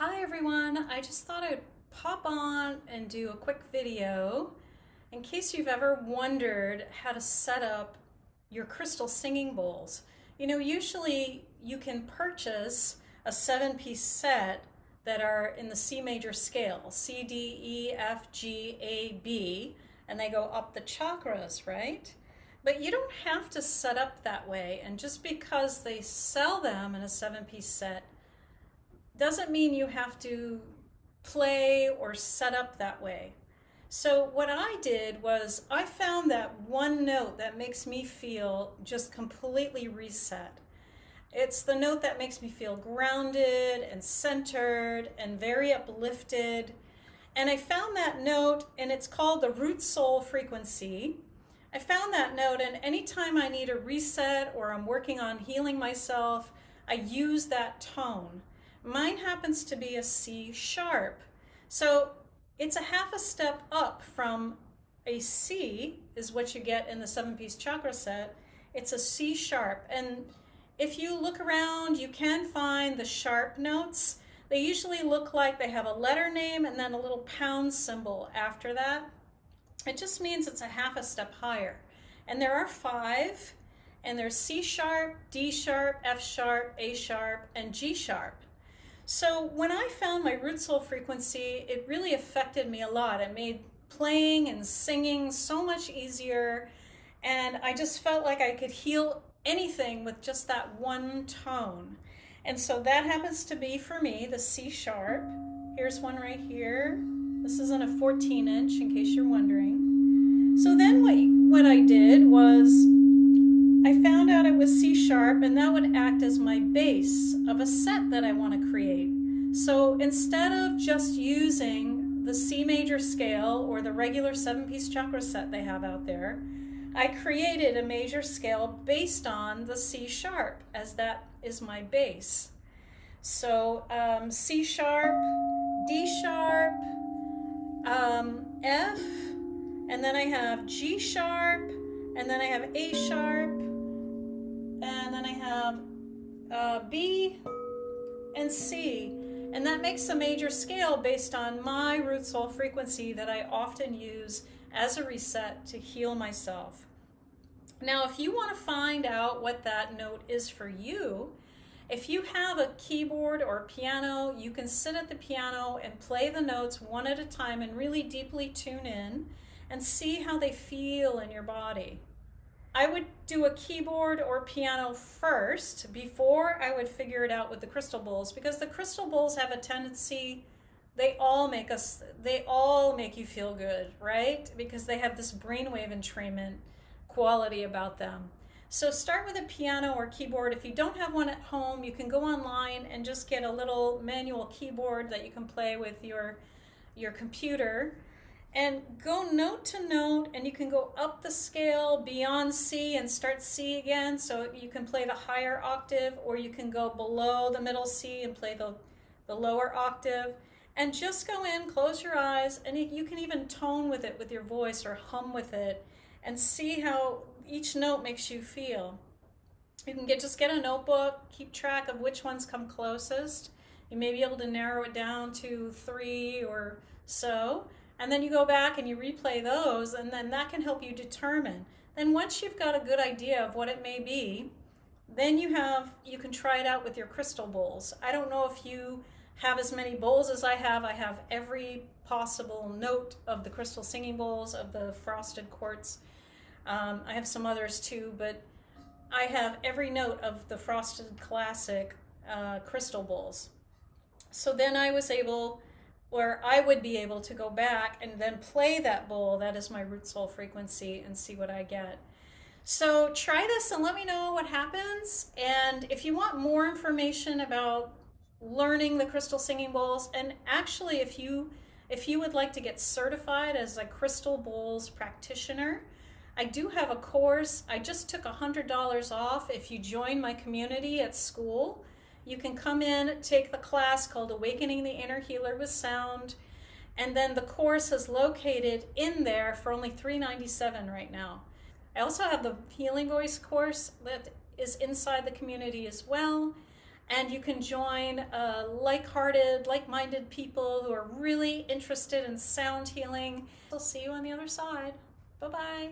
Hi everyone, I just thought I'd pop on and do a quick video in case you've ever wondered how to set up your crystal singing bowls. Usually you can purchase a 7-piece set that are in the C major scale, C, D, E, F, G, A, B, and they go up the chakras, right? But you don't have to set up that way, and just because they sell them in a 7-piece set doesn't mean you have to play or set up that way. So what I did was I found that one note that makes me feel just completely reset. It's the note that makes me feel grounded and centered and very uplifted. And I found that note, and it's called the root soul frequency. I found that note, and anytime I need a reset or I'm working on healing myself, I use that tone. Mine happens to be a C sharp. So it's a half a step up from a C is what you get in the 7-piece chakra set. It's a C sharp. And if you look around, you can find the sharp notes. They usually look like they have a letter name and then a little pound symbol after that. It just means it's a half a step higher. And there are 5, and there's C sharp, D sharp, F sharp, A sharp, and G sharp. So when I found my root soul frequency, it really affected me a lot. It made playing and singing so much easier, and I just felt like I could heal anything with just that one tone. And so that happens to be, for me, the C sharp. Here's one right here. This isn't a 14-inch, in case you're wondering. So then what I did was I found out it was C sharp, and that would act as my base of a set that I want to create. So instead of just using the C major scale or the regular 7-piece chakra set they have out there, I created a major scale based on the C sharp, as that is my base. So C sharp, D sharp, F, and then I have G sharp, and then I have A sharp, and then I have B and C. And that makes a major scale based on my root soul frequency that I often use as a reset to heal myself. Now, if you want to find out what that note is for you, if you have a keyboard or a piano, you can sit at the piano and play the notes one at a time and really deeply tune in and see how they feel in your body. I would do a keyboard or piano first before I would figure it out with the crystal bowls, because the crystal bowls have a tendency, they all make you feel good, right? Because they have this brainwave entrainment quality about them. So start with a piano or keyboard. If you don't have one at home, you can go online and just get a little manual keyboard that you can play with your computer, and go note to note, and you can go up the scale beyond C and start C again, so you can play the higher octave, or you can go below the middle C and play the lower octave, and just go in, close your eyes, and you can even tone with it with your voice or hum with it and see how each note makes you feel. You can just get a notebook, keep track of which ones come closest. You may be able to narrow it down to 3 or so. And then you go back and you replay those, and then that can help you determine. Then once you've got a good idea of what it may be, then you can try it out with your crystal bowls. I don't know if you have as many bowls as I have. I have every possible note of the crystal singing bowls, of the frosted quartz. I have some others too, but I have every note of the frosted classic crystal bowls. So then I would be able to go back and then play that bowl that is my root soul frequency and see what I get. So try this and let me know what happens. And if you want more information about learning the crystal singing bowls, and actually if you would like to get certified as a crystal bowls practitioner, I do have a course. I just took $100 off if you join my community at school. You can come in, take the class called Awakening the Inner Healer with Sound, and then the course is located in there for only $397 right now. I also have the Healing Voice course that is inside the community as well. and you can join like-hearted, like-minded people who are really interested in sound healing. I'll see you on the other side. Bye-bye.